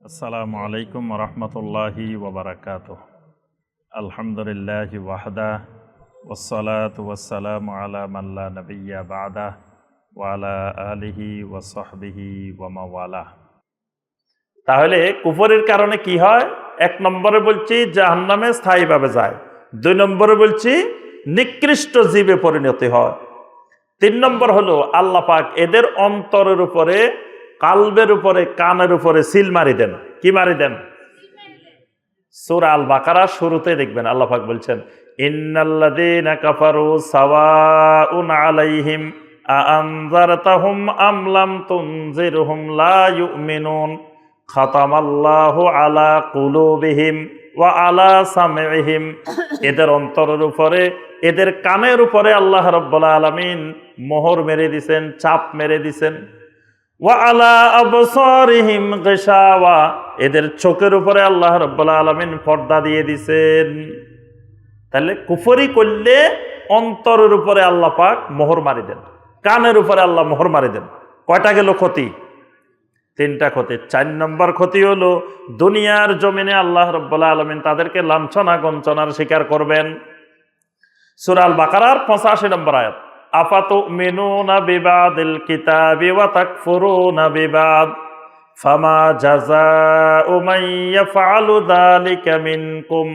আসসালামু আলাইকুম রহমতুল্লাহি ওবরাকাতুহ। আলহামদুলিল্লাহি ওয়াহদা ওয়াসসালাতু ওয়াসসালামু আলা মান লা নাবিয়্যা বা'দা ওয়া আলা আলিহি ওয়া সাহবিহি ওয়া মাওয়ালা। তাহলে কুফরের কারণে কি হয়? এক নম্বরে বলছি জাহান্নামে স্থায়ীভাবে যায়, দুই নম্বরে বলছি নিকৃষ্ট জীবে পরিণতি হয়, তিন নম্বর হলো আল্লাহ পাক এদের অন্তরের উপরে, কালবের উপরে, কানের উপরে সিল মারি দেন। কি মারি দেন? সূরা আল বাকারা শুরুতে দেখবেন আল্লাহ পাক বলছেন, ইন্নাল্লাযীনা কাফারু সাওয়াউন আলাইহিম আআনযারতাহুম আম লাম তুনজিরহুম লা ইউমিনুন খাতামাল্লাহু আলা কুলুবিহিম ওয়া আলা সামইহিম। এদের অন্তরের উপরে, এদের কানের উপরে আল্লাহ রাব্বুল আলামিন মোহর মেরে দিছেন, চাপ মেরে দিছেন। ওয়া আলা আবসারিহিম গিশাওয়া, এদের চোখের উপরে আল্লাহ রাব্বুল আলামিন পর্দা দিয়ে দিছেন। তাহলে কুফরি করলে অন্তরের উপরে আল্লাহ পাক মোহর মারি দেন, কানের উপরে আল্লাহ মোহর মারি দেন। কয়টা গেল ক্ষতি? তিনটা ক্ষতি। চার নম্বর ক্ষতি হলো দুনিয়ার জমিনে আল্লাহ রাব্বুল আলামিন তাদেরকে লাঞ্ছনা গঞ্চনার শিকার করবেন। সূরা আল বাকারার 85 নম্বর আয়াত, আফাতুমিনুনা বিবাদিল কিতাবি ওয়া তাকফুরুনা বিবাদ ফামা জাযাউ মান ইয়াফআলু যালিকা মিনকুম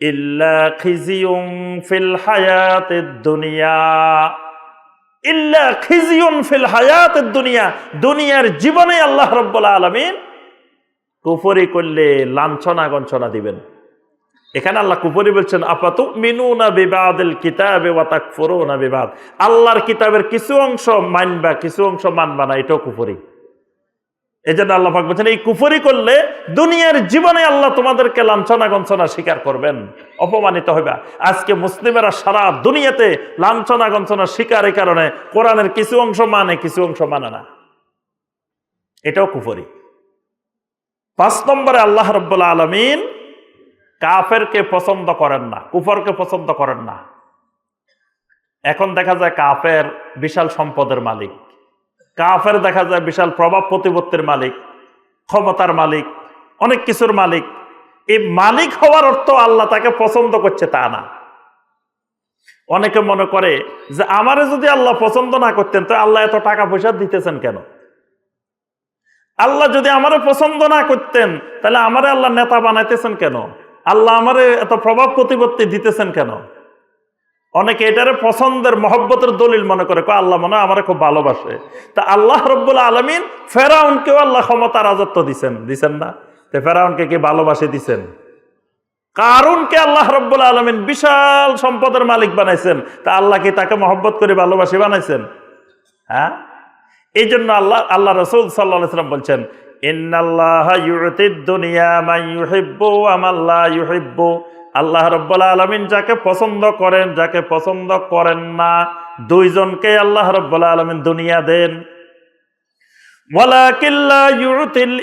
ইল্লা খিজিয়ুন ফিল হায়াতিদ দুনিয়া। ইল্লা খিজিয়ুন ফিল হায়াতিদ দুনিয়া, দুনিয়ার জীবনে আল্লাহ রাব্বুল আলামিন কুফরি করলে লাঞ্ছনা গঞ্চনা দিবেন। এখানে আল্লাহ কুফরি বলছেন আফাতুমিনুনা বিবাদিল কিতাবি ওয়া তাকফুরুনা বিবাদ, আল্লাহর কিতাবের কিছু অংশ মানবা, কিছু অংশ মানবা না, এটাও কুফরি। এজন্য আল্লাহ পাক বলছেন এই কুফরি করলে দুনিয়ার জীবনে আল্লাহ তোমাদেরকে লাঞ্ছনা গঞ্চনা স্বীকার করবেন, অপমানিত হবে। আজকে মুসলিমেরা সারা দুনিয়াতে লাঞ্ছনা গঞ্চনা শিকারের কারণে কোরআনের কিছু অংশ মানে, কিছু অংশ মানে না, এটাও কুফরি। 5 নম্বরে আল্লাহ রাব্বুল আলামিন কাফেরকে পছন্দ করেন না, কুফরকে পছন্দ করেন না। এখন দেখা যায় কাফের বিশাল সম্পদের মালিক, কাফের দেখা যায় বিশাল প্রভাব প্রতিপত্তির মালিক, ক্ষমতার মালিক, অনেক কিছুর মালিক। এই মালিক হওয়ার অর্থ আল্লাহ তাকে পছন্দ করছে তা না। অনেকে মনে করে যে আমারে যদি আল্লাহ পছন্দ না করতেন তো আল্লাহ এত টাকা পয়সা দিতেছেন কেন? আল্লাহ যদি আমারে পছন্দ না করতেন তাহলে আমারে আল্লাহ নেতা বানাইতেছেন কেন? আল্লাহ আমারে এত প্রভাব প্রতিপত্তি দিতেছেন কেন? অনেকে এটারে পছন্দের মহব্বতের দলিল মনে করে, আল্লাহ মনে হয় আমারে খুব ভালোবাসে। তা আল্লাহ রাব্বুল আলামিন ফেরাউনকেও আল্লাহ ক্ষমতা রাজত্ব দিছেন না? তো ফেরাউনকে কি ভালোবাসে দিছেন? কারুনকে আল্লাহ রাব্বুল আলামিন বিশাল সম্পদের মালিক বানাইছেন, তা আল্লাহ কি তাকে মহব্বত করে ভালোবাসে বানাইছেন? হ্যাঁ, এই জন্য আল্লাহ রাসূল সাল্লাল্লাহু আলাইহি ওয়াসাল্লাম বলছেন, ইন্নাল্লাহা ইউতিদ দুনিয়া মান ইউহিব্বু ওয়া মান লা ইউহিব্বু। আল্লাহ রাব্বুল আলামিন যাকে পছন্দ করেন, যাকে পছন্দ করেন না, দুইজনকে আল্লাহ রাব্বুল আলামিন দুনিয়া দেন। ওয়ালাকিন লা ইউতিল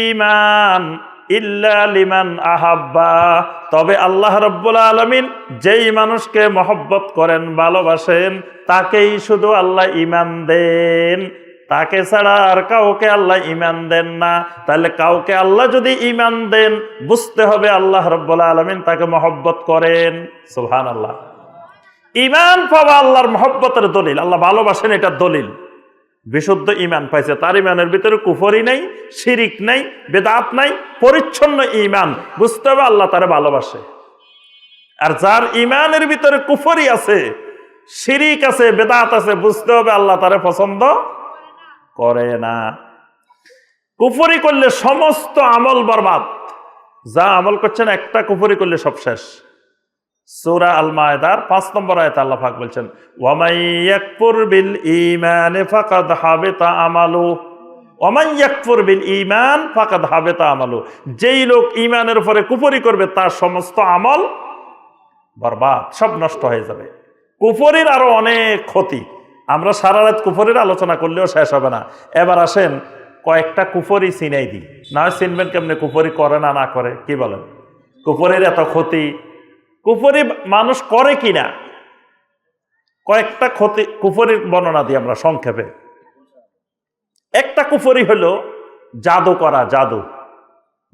ঈমান ইল্লা লিমান আহাব্বা। তবে আল্লাহ রাব্বুল আলামিন যেই মানুষকে মহব্বত করেন, ভালোবাসেন, তাকেই শুধু আল্লাহ ঈমান দেন, তাকে ছাড়া আর কাউকে আল্লাহ ঈমান দেন না। তাহলে কাউকে আল্লাহ যদি ঈমান দেন, বুঝতে হবে আল্লাহ রাব্বুল আলামিন তাকে মহব্বত করেন। সুবহানাল্লাহ। ঈমান পাওয়া আল্লাহর মহব্বতের দলিল, আল্লাহ ভালোবাসেন এটার দলিল। বিশুদ্ধ ঈমান পাইছে, তার ঈমানের ভিতরে কুফরি নাই, শিরিক নাই, বেদাত নাই, পরিচ্ছন্ন ঈমান, বুঝতে হবে আল্লাহ তারে ভালোবাসে। আর যার ঈমানের ভিতরে কুফরি আছে, শিরিক আছে, বেদাত আছে, বুঝতে হবে আল্লাহ তারে পছন্দ করে না। কুফরি করলে সমস্ত আমল বরবাদ। যা আমল করছেন একটা কুফরি করলে সব শেষ। সূরা আল মায়েদার 5 নম্বর আয়াতে আল্লাহ পাক বলছেন, ওয়া মান ইয়াকফুর বিল ঈমানি ফাকাদ হাবিতা আমালু। ওয়া মান ইয়াকফুর বিল ঈমান ফাকাদ হাবিতা আমালু। যেই লোক ঈমানের উপরে কুফরি করবে তার সমস্ত আমল বরবাদ, সব নষ্ট হয়ে যাবে। কুফরির আরো অনেক ক্ষতি, আমরা সারা রাত কুফরির আলোচনা করলেও শেষ হবে না। এবার আসেন কয়েকটা কুফরি চিনাই দিই, না চিনবেন কেমনে কুফরি করে না না করে, কি বলেন? কুফরির এত ক্ষতি, কুফরি মানুষ করে কিনা, কয়েকটা ক্ষতি কুফরির বর্ণনা দিই আমরা সংক্ষেপে। একটা কুফরি হলো জাদু করা, জাদু।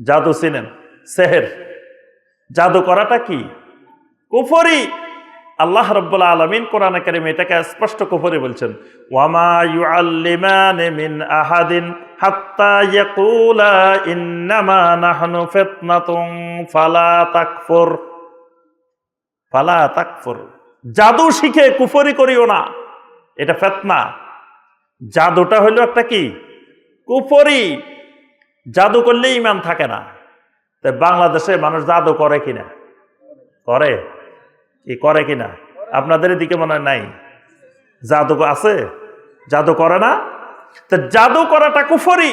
জাদু চিনেন? সেহের, জাদু করাটা কি? কুফরি। আল্লাহ রাব্বুল আলামিন কোরআনে কারীমে এটাকে স্পষ্ট কুফরি বলছেন, ওয়ামা ইউআল্লিমানি মিন আহাদিন হাত্তা ইয়াকুলা ইন্নামা নাহনু ফিতনাতুন ফালা তাকফুর। ফালা তাকফুর, জাদু শিখে কুফরি করিও না, এটা ফিতনা। জাদুটা হলো একটা কি? কুফরি। জাদু করলে ঈমান থাকে না। তাই বাংলাদেশে মানুষ জাদু করে কিনা? করে কি? করে কিনা? আপনাদের এদিকে মনে হয় নাই, জাদু আছে? জাদু করে না? তো জাদু করাটা কুফরি।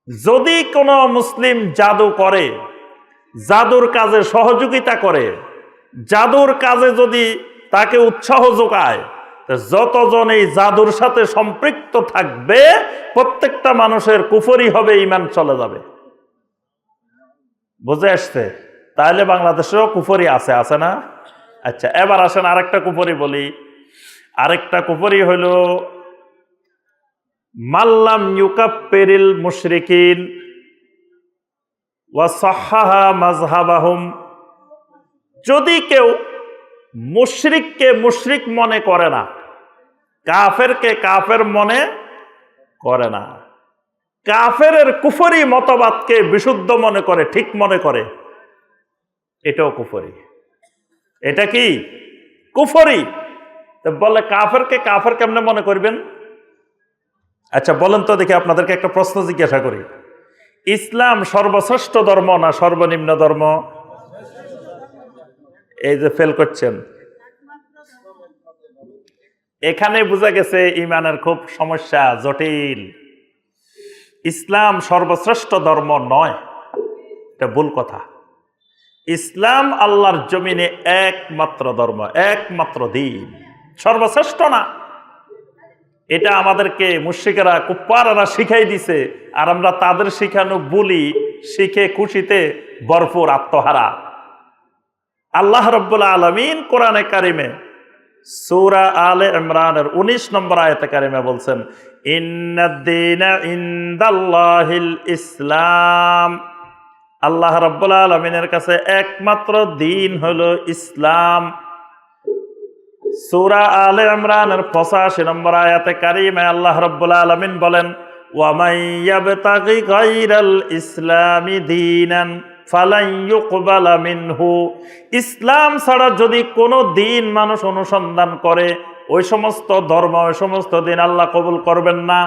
যদি কোনো মুসলিম জাদু করে, জাদুর কাজে সহযোগিতা করে, জাদুর কাজে যদি তাকে উৎসাহ যোগায়, যতজন এই জাদুর সাথে সম্পৃক্ত থাকবে প্রত্যেকটা মানুষের কুফরি হবে, ঈমান চলে যাবে। বুঝে আসছে? তাহলে বাংলাদেশেও কুফরি আছে, আছে না? আচ্ছা, এবার আসেন আরেকটা কুফরি বলি। আরেকটা কুফরি হইল মাল্লাম ইউকাফিরিল মুশরিকিন ওয়া সাহহাহা মাযহাবাহুম। যদি কেউ মুশরিককে মুশরিক মনে করে না, কাফেরকে কাফের মনে করে না, কাফেরের কুফরি মতবাদকে বিশুদ্ধ মনে করে, ঠিক মনে করে, এটাও কুফরি। এটা কি? কুফরি। বলে কাফেরকে কাফের কেমনে মনে করবেন? আচ্ছা বলেন তো দেখি, আপনাদেরকে একটা প্রশ্ন জিজ্ঞাসা করি। ইসলাম সর্বশ্রেষ্ঠ ধর্ম না সর্বনিম্ন ধর্ম? এই যে ফেল করছেন, এখানে বোঝা গেছে ইমানের খুব সমস্যা, জটিল। ইসলাম সর্বশ্রেষ্ঠ ধর্ম নয়, এটা ভুল কথা। ইসলাম আল্লাহর জমিনে একমাত্র ধর্ম, একমাত্র দিন, সর্বশ্রেষ্ঠ না। এটা আমাদেরকে মুশরিকেরা, কুফফাররা শিখাই দিছে, আর আমরা তাদের শিখানো বলি, শিখে খুশিতে ভরপুর, আত্মহারা। আল্লাহ রাব্বুল আলামিন কোরআনে কারিমে সূরা আলে ইমরানের 19 নম্বর আয়াতে কারিমে বলছেন, ইন্নাদ-দীনা ইনদাল্লাহিল ইসলাম। আল্লাহ রাব্বুল আলামিনের কাছে একমাত্র দিন হলো ইসলাম। সূরা আলে ইমরানের 85 নম্বর আয়াতে কারিমে আল্লাহ রাব্বুল আলামিন বলেন, ওয়া মান ইয়াবতাগি গায়রাল ইসলামি দীনান ফালান ইউকবালা মিনহু। ইসলাম ছাড়া যদি কোনো দিন মানুষ অনুসন্ধান করে, ওই সমস্ত ধর্ম, ওই সমস্ত দিন আল্লাহ কবুল করবেন না।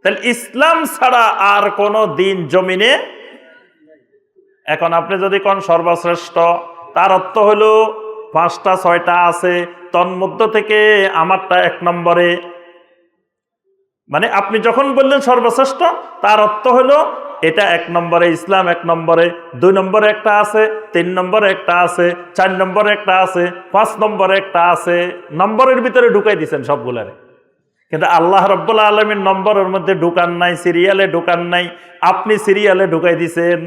তাহলে ইসলাম ছাড়া আর কোনো দিন জমিনে। এখন আপনি যদি কোন সর্বশ্রেষ্ঠ, তার অর্থ হলো 5টা 6টা আছে, তন্মধ্য থেকে আমারটা 1 নম্বরে। মানে আপনি যখন বললেন সর্বশ্রেষ্ঠ, তার অর্থ হলো এটা 1 নম্বরে, ইসলাম 1 নম্বরে, 2 নম্বরে একটা আছে, 3 নম্বরে একটা আছে, 4 নম্বরে একটা আছে, 5 নম্বরে একটা আছে। নম্বরের ভিতরে ঢুকাই দিচ্ছেন সবগুলারে। কিন্তু আল্লাহ রাব্বুল আলামিন নম্বরের মধ্যে ঢুকান নাই, সিরিয়ালে ঢুকান নাই, আপনি সিরিয়ালে ঢুকাই দিছেন।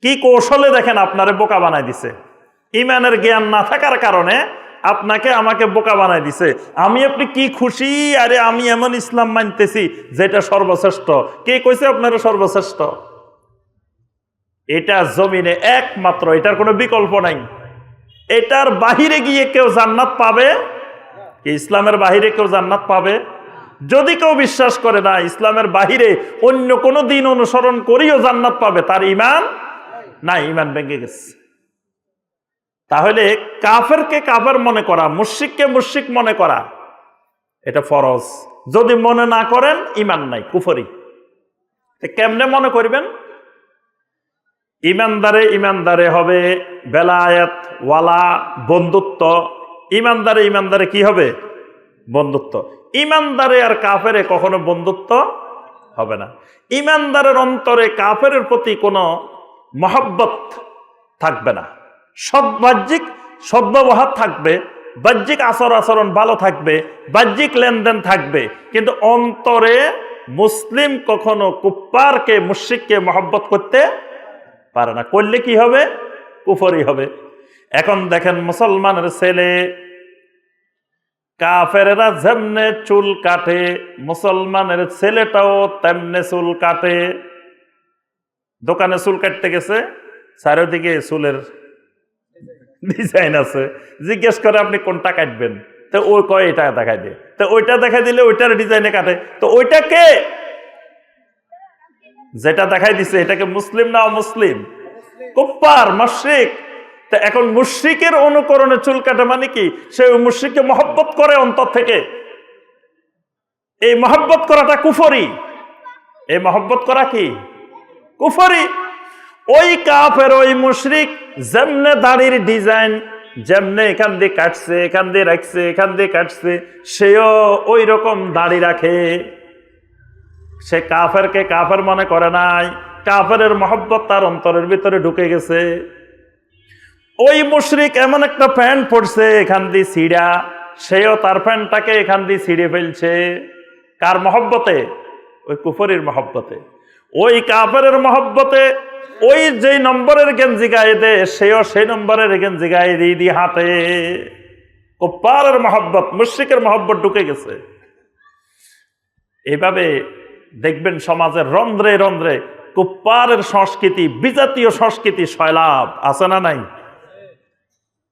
কি কৌশলে দেখেন আপনারে বোকা বানাই দিছে। ইমানের জ্ঞান না থাকার কারণে আপনাকে আমাকে বোকা বানাই দিছে। আমি আপনি কি খুশি, আরে আমি এমন ইসলাম মানতেছি যেটা সর্বশ্রেষ্ঠ। কে কইছে আপনারা সর্বশ্রেষ্ঠ? এটা জমিনে একমাত্র, এটার কোনো বিকল্প নাই। এটার বাহিরে গিয়ে কেউ জান্নাত পাবে? ইসলামের বাহিরে কেউ জান্নাত পাবে? যদি কেউ বিশ্বাস করে না ইসলামের বাহিরে অন্য কোনো দিন অনুসরণ করিও জান্নাত পাবে, তার ঈমান নাই, ঈমান ভেঙে গেছে। তাহলে কাফেরকে কাফের মনে করা, মুশরিককে মুশরিক মনে করা, এটা ফরজ। যদি মনে না করেন ঈমান নাই, কুফরি। কেমনে মনে করবেন? ইমানদারে ইমানদারে হবে বেলায়াত ওয়ালা, বন্ধুত্ব। ইমানদারে ইমানদারে কি হবে? বন্ধুত্ব। ইমানদারে আর কাফেরে কখনো বন্ধুত্ব হবে না। ইমানদারের অন্তরে কাফের প্রতি কোনো মহব্বত থাকবে না। বাহ্যিক সদ্ব্যবহার থাকবে, বাহ্যিক আচরণ ভালো থাকবে, বাহ্যিক লেনদেন থাকবে, কিন্তু অন্তরে মুসলিম কখনো কুফফারকে, মুশরিককে মহব্বত করতে পারে না। করলে কি হবে? কুফরি হবে। এখন দেখেন মুসলমানের ছেলে, কাফেরেরা যেমনে চুল কাটে, মুসলমানের ছেলেটাও তেমনে চুল কাটে। দোকানে চুল কাটতে গেছে, চারিদিকে চুলের ডিজাইন আছে, জিজ্ঞেস করে আপনি কোনটা কাটবেন, তো ওই কয় এটা দেখাই দিয়ে, তো ওইটা দেখাই দিলে ওইটার ডিজাইনে কাটে, তো ওইটা কে? যেটা দেখাই দিছে এটাকে মুসলিম না অমুসলিম? কুফফার, মুশরিক। তা এখন মুশরিকের অনুকরণে চুল কাটা মানে কি? সে ওই মুশরিককে মহব্বত করে অন্তর থেকে। এই মহব্বত করাটা কুফরি। এই মহব্বত করা কি? কুফরি। ওই কাফের, ওই মুশরিক যেমনে দাড়ির ডিজাইন, যেমনে এখান দিয়ে কাটছে, এখান দিয়ে রাখছে, এখান দিয়ে কাটছে, সেও ওই রকম দাড়ি রাখে। সে কাফেরকে কাফের মনে করে নাই, কাফেরের মহব্বত তার অন্তরের ভিতরে ঢুকে গেছে। ওই মুশরিক এমন একটা প্যান্ট পরছে এখান দিয়ে ছিঁড়া, সেও তার প্যান্টটাকে এখান দিয়ে ছিঁড়ে ফেলছে। কার মহব্বতে? ওই কুফরির মহব্বতে। ওই কাফেরের মহব্বতে ওই যে নম্বরের গেঞ্জি গায়ে দে, সেও সেই নম্বরের গেঞ্জি গায়ে দিয়ে হাতে। কুফারের মহব্বত, মুশরিকের মহব্বত ঢুকে গেছে। এইভাবে দেখবেন সমাজের রন্ধ্রে রন্ধ্রে কুফারের সংস্কৃতি, বিজাতীয় সংস্কৃতি সয়লাভ আছে না নাই?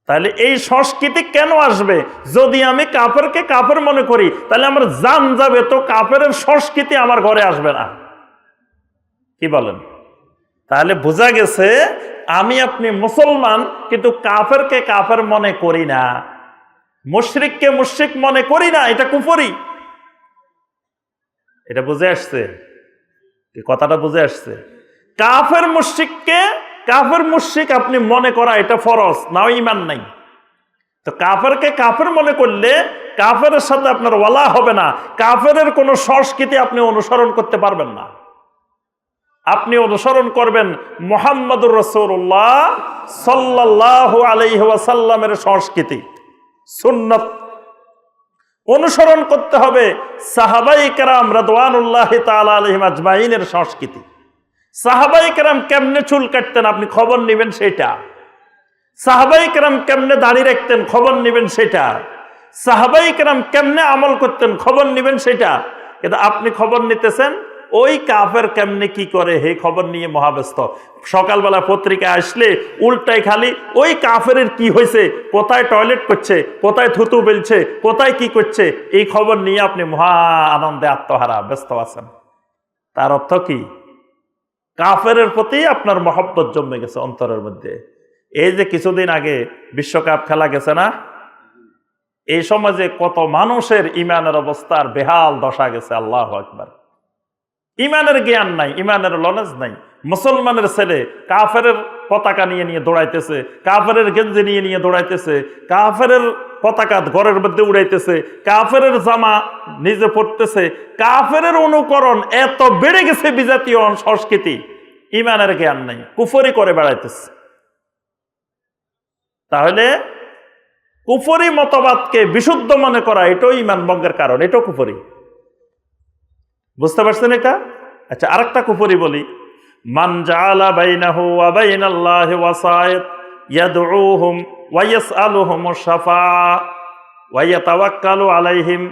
তাহলে এই সংস্কৃতি কেন আসবে? যদি আমি কাফেরকে কাফের মনে করি, তাহলে আমার জান যাবে, তো কাফের সংস্কৃতি আমার ঘরে আসবে না। কি বলেন? তাহলে বোঝা গেছে আমি আপনি মুসলমান, কিন্তু কাফেরকে কাফের মনে করি না, মুশরিককে মুশরিক মনে করি না, এটা কুফরি। এটা বুঝে আসছে? কথাটা বুঝে আসছে? কাফের মুশরিককে কাফের মুশরিক আপনি মনে করা এটা ফরজ, নাও ঈমান নাই। তো কাফেরকে কাফের মনে করলে কাফেরের সাথে আপনার ওয়ালা হবে না, কাফেরের কোন সংস্কৃতি আপনি অনুসরণ করতে পারবেন না। আপনি অনুসরণ করবেন মুহাম্মদুর রাসূলুল্লাহ সাল্লাল্লাহু আলাইহি ওয়াসাল্লামের সংস্কৃতি, সুন্নাত অনুসরণ করতে হবে। সাহাবায়ে কেরাম রাদওয়ানুল্লাহি তাআলা আলাইহিম আজমাইনের সংস্কৃতি। সাহাবায়ে কেরাম কেমনে চুল কাটতেন আপনি খবর নেবেন সেটা। সাহাবায়ে কেরাম কেমনে দাড়ি রাখতেন খবর নেবেন সেটা। সাহাবায়ে কেরাম কেমনে আমল করতেন খবর নেবেন সেটা। কিন্তু আপনি খবর নিতেছেন ওই কাফের কেমনে কি করে হে খবর নিয়ে মহাব্যস্ত। সকালবেলা পত্রিকা আসলে উল্টায় খালি ওই কাফের কি হয়েছে, কোথায় টয়লেট করছে, কোথায় থুতু বেলছে, কোথায় কি করছে, এই খবর নিয়ে আপনি মহা আনন্দে আত্মহারা ব্যস্ত আছেন। তার অর্থ কি? কাফের প্রতি আপনার মহব্বত জন্মে গেছে অন্তরের মধ্যে। এই যে কিছুদিন আগে বিশ্বকাপ খেলা গেছে না, এই সমাজে কত মানুষের ইমানের অবস্থার বেহাল দশা গেছে। আল্লাহু আকবার। ইমানের জ্ঞান নাই, ইমানের নলেজ নাই। মুসলমানের ছেলে কাফের পতাকা নিয়ে নিয়ে দৌড়াইতেছে, কাফের গেঞ্জি নিয়ে নিয়ে দৌড়াইতেছে, কাফের পতাকা ঘরের মধ্যে উড়াইতেছে, কাফের জামা নিজে পড়তেছে। কাফের অনুকরণ এত বেড়ে গেছে, বিজাতীয় সংস্কৃতি, ইমানের জ্ঞান নাই, কুফরি করে বেড়াইতেছে। তাহলে কুফরি মতবাদকে বিশুদ্ধ মনে করা এটাও ইমান ভঙ্গের কারণ, এটাও কুফরি। বুঝতে পারছেন এটা? আচ্ছা, আরেকটা কুফরি বলি। মান জাআলা বাইনাহু ওয়া বাইনাল্লাহি ওয়াসাইত ইয়াদউহুম ওয়া ইয়াসআলুহুম শাফাআ ওয়া ইয়াতাওয়াক্কালু আলাইহিম।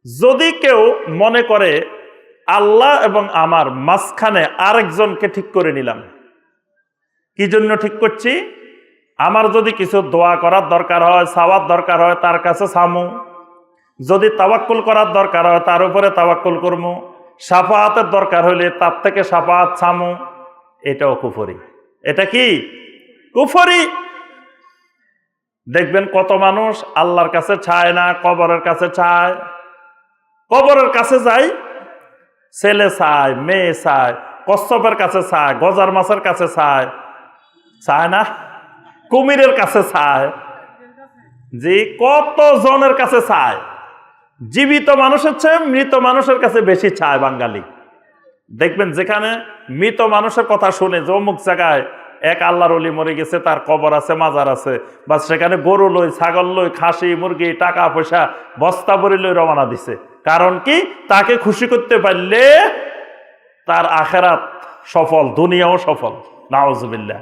যদি কেউ মনে করে আল্লাহ এবং আমার মাঝখানে আরেকজনকে ঠিক করে নিলাম, কি জন্য ঠিক করছি? আমার যদি কিছু দোয়া করার দরকার হয়, সাওয়ার দরকার হয়, তার কাছে সামু। যদি তাওয়াক্কুল করার দরকার হয়, তার উপরে তাওয়াক্কুল করবো। শাফাআতের দরকার হলে তার থেকে শাফাআত চামু। এটাও কুফরি। এটা কি? কুফরি। দেখবেন কত মানুষ আল্লাহর কাছে চায় না, কবরের কাছে চায়। কবরের কাছে যায়, ছেলে চায়, মেয়ে চায়, কচ্ছপের কাছে চায়, গজার মাছের কাছে চায়, চায় না? কুমিরের কাছে চায়, যে কত জনের কাছে চায়। জীবিত মানুষের চেয়ে মৃত মানুষের কাছে বেশি চায় বাঙালি। দেখবেন যেখানে মৃত মানুষের কথা শুনে যে অমুক জায়গায় এক আল্লাহর ওলি মরে গেছে, তার কবর আছে, মাজার আছে, বা সেখানে গরু লই, ছাগল লই, খাসি মুরগি, টাকা পয়সা বস্তা ভরে লই রওনা দিছে। কারণ কি? তাকে খুশি করতে পারলে তার আখেরাত সফল, দুনিয়াও সফল। নাউজুবিল্লাহ।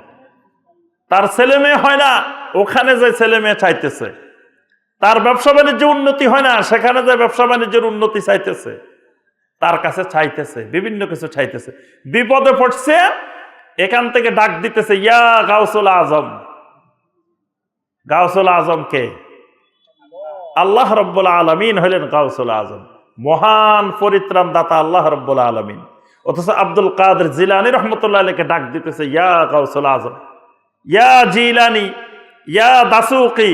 তার ছেলে মেয়ে হয় না, ওখানে যে ছেলে মেয়ে চাইতেছে। তার ব্যবসা বাণিজ্য উন্নতি হয় না, সেখানে যে ব্যবসা বাণিজ্যের উন্নতি চাইতেছে। তার কাছে চাইতেছে, বিভিন্ন কিছু চাইতেছে। বিপদে পড়ছে, এখান থেকে ডাক দিতেছে, ইয়া গাউসুল আজম। গাউসুল আজম কে? আল্লাহ রাব্বুল আলামিন হলেন গাউসুল আজম, মহান পরিত্রাণ দাতা আল্লাহ রাব্বুল আলামিন। অথচ আব্দুল কাদের জিলানী রহমতুল্লাহ আলাইহিকে ডাক দিতেছে ইয়া গাউসুল আজম, ইয়া জিলানী, ইয়া দাসুকি,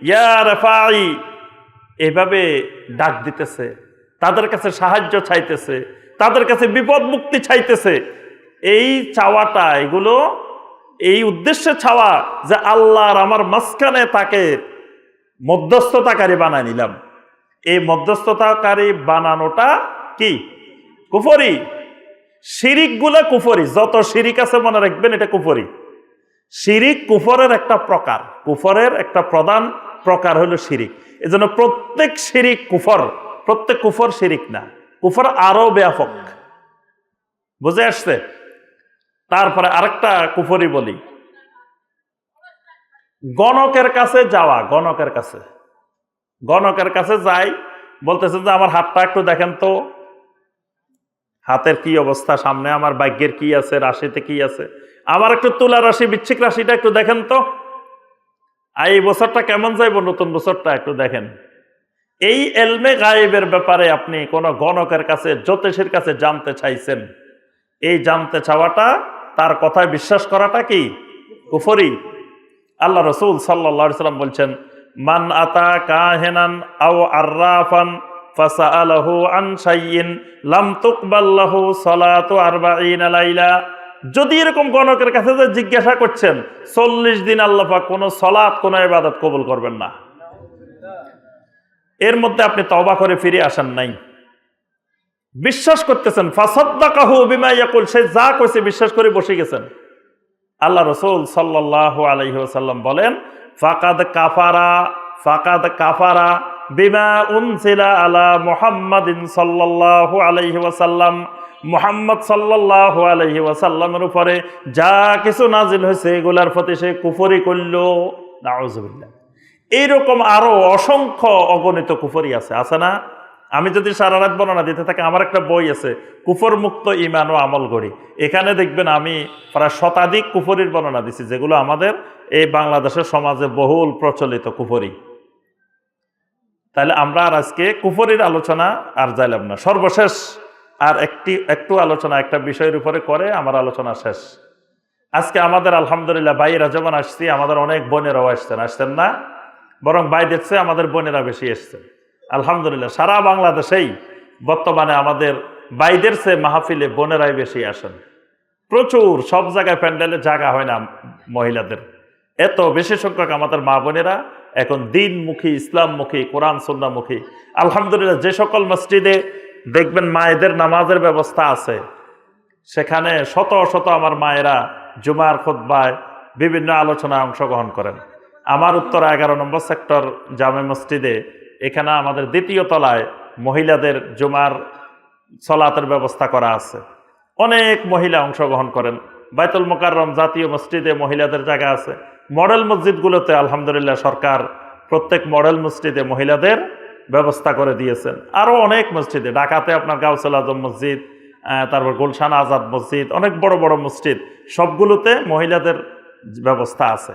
ইয়া রাফাই, এভাবে ডাক দিতেছে, তাদের কাছে সাহায্য চাইতেছে, তাদের কাছে বিপদ মুক্তি চাইতেছে। এই চাওয়াটা, এগুলো এই উদ্দেশ্যে চাওয়া যে আল্লাহর আমার মাঝখানে তাকে মধ্যস্থতাকারী বানায় নিলাম। এই মধ্যস্থতাকারী বানানোটা কি? কুফরি। শিরিক গুলা কুফরি, যত শিরিক আছে মনে রাখবেন এটা কুফরি। শিরিক কুফরের একটা প্রকার, কুফরের একটা প্রধান প্রকার হলো শিরিক। এজন্য প্রত্যেক শিরিক কুফর, প্রত্যেক কুফর শিরিক না, কুফর আরো ব্যাপক। বুঝে আসছে? তারপরে আরেকটা কুফরি বলি, গণকের কাছে যাওয়া। গণকের কাছে, গণকের কাছে যাই, বলতেছেন যে আমার হাতটা একটু দেখেন তো, হাতের কি অবস্থা, সামনে আমার ভাগ্যের কি আছে, রাশিতে কি আছে, আমার একটু তুলা রাশি বৃশ্চিক রাশিটা একটু দেখেন তো, এই বছরটা কেমন যাইব, নতুন বছরটা একটু দেখেন। এই এলমে গায়েবের ব্যাপারে আপনি কোন গণকের কাছে, জ্যোতিষীর কাছে জানতে চাইছেন, এই জানতে চাওয়াটা, তার কথায় বিশ্বাস করাটা কি? কুফরি। আল্লাহ রাসূল সাল্লাল্লাহু আলাইহি সাল্লাম বলছেন, মান আতা কাহিনান আও আররাফান ফাসাআলাহু আন শাইইন লাম তুকবাল লাহু সালাতু 40 লাইলা। যদি এরকম গণকের কাছে যে জিজ্ঞাসা করছেন, 40 দিন আল্লাহ পাক কোনো সালাত, কোনো ইবাদত কবুল করবেন না। এর মধ্যে আপনি তওবা করে ফিরে আসেন নাই, বিশ্বাস করতেছেন, ফাসাদ্দাকাহু বিমা ইয়াকুল, সে যা কইছে বিশ্বাস করে বসে গেছেন। আল্লাহ রাসূল সাল্লাল্লাহু আলাইহি ওয়াসাল্লাম বলেন, ফাকাদ কাফারা বিমা উনজিলা আলা মুহাম্মাদিন সাল্লাল্লাহু আলাইহি ওয়াসাল্লাম। মুহাম্মদ সাল্লাল্লাহু আলাইহি ওয়াসাল্লামের উপরে যা কিছু নাজিল হয়েছে এগুলার প্রতি সে কুফরি করল। নাউযুবিল্লাহ। এইরকম আরো অসংখ্য অগণিত কুফরি আছে না? আমি যদি সারা রাত বর্ণনা দিতে থাকি, আমার একটা বই আছে কুফর মুক্ত ঈমান ও আমল গড়ি, এখানে দেখবেন আমি প্রায় শতাধিক কুফরির বর্ণনা দিছি, যেগুলো আমাদের এই বাংলাদেশের সমাজে বহুল প্রচলিত কুফরি। তাহলে আমরা আর আজকে কুফরির আলোচনা আর যাইলাম না। সর্বশেষ আর একটু আলোচনা একটা বিষয়ের উপরে করে আমার আলোচনা শেষ। আজকে আমাদের আলহামদুলিল্লাহ ভাইয়েরা যেমন আসছি, আমাদের অনেক বোনেরাও আসছেন না, বরং ভাইদের চেয়ে আমাদের বোনেরা বেশি এসছেন আলহামদুলিল্লাহ। সারা বাংলাদেশেই বর্তমানে আমাদের ভাইদের চেয়ে মাহফিলে বোনেরাই বেশি আসেন। প্রচুর, সব জায়গায় প্যান্ডেলে জায়গা হয় না মহিলাদের, এত বেশি সংখ্যক আমাদের মা বোনেরা এখন দিনমুখী, ইসলামমুখী, কোরআন সুন্নাহমুখী। আলহামদুলিল্লাহ, যে সকল মসজিদে দেখবেন মায়েদের নামাজের ব্যবস্থা আছে, সেখানে শত শত আমার মায়েরা জুমার খুতবায় বিভিন্ন আলোচনায় অংশগ্রহণ করেন। আমার উত্তরা 11 নম্বর সেক্টর জামে মসজিদে, এখানে আমাদের দ্বিতীয় তলায় মহিলাদের জুমার সলাতের ব্যবস্থা করা আছে, অনেক মহিলা অংশগ্রহণ করেন। বাইতুল মুকাররম জাতীয় মসজিদে মহিলাদের জায়গা আছে। মডেল মসজিদগুলোতে আলহামদুলিল্লাহ সরকার প্রত্যেক মডেল মসজিদে মহিলাদের ব্যবস্থা করে দিয়েছেন। আরও অনেক মসজিদে, ঢাকাতে আপনার গাউসুল আজম মসজিদ, তারপর গুলশান আজাদ মসজিদ, অনেক বড় বড় মসজিদ, সবগুলোতে মহিলাদের ব্যবস্থা আছে।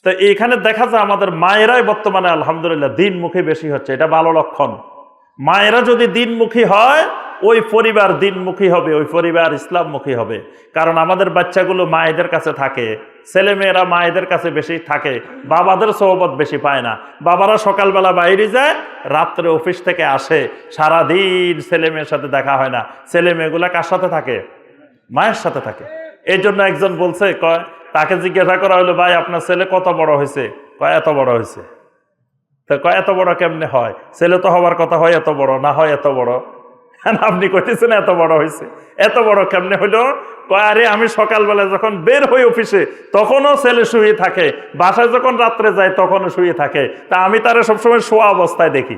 তো এখানে দেখা যায় আমাদের মায়েরাই বর্তমানে আলহামদুলিল্লাহ দিনমুখী বেশি হচ্ছে, এটা ভালো লক্ষণ। মায়েরা যদি দিনমুখী হয়, ওই পরিবার দিনমুখী হবে, ওই পরিবার ইসলামমুখী হবে। কারণ আমাদের বাচ্চাগুলো মায়েদের কাছে থাকে, ছেলেমেয়েরা মায়েদের কাছে বেশি থাকে, বাবাদের সোহবত বেশি পায় না। বাবারা সকালবেলা বাইরে যায়, রাত্রে অফিস থেকে আসে, সারাদিন ছেলে মেয়ের সাথে দেখা হয় না। ছেলে মেয়েগুলা কার সাথে থাকে? মায়ের সাথে থাকে। এই জন্য একজন বলছে, কয়, তাকে জিজ্ঞাসা করা হলো, ভাই আপনার ছেলে কত বড় হয়েছে? কয় এত বড় হয়েছে। তো কয় এত বড় কেমনে হয়? ছেলে তো হওয়ার কথা হয় এত বড়, না হয় এত বড়। আপনি কইতেছেন এত বড় হয়েছে, এত বড় কেমনে হইলো? কয় আরে আমি সকালবেলা যখন বের হই অফিসে তখনও ছেলে শুয়ে থাকে, বাসায় যখন রাত্রে যায় তখনও শুয়ে থাকে, তা আমি তারা সবসময় শোয়া অবস্থায় দেখি,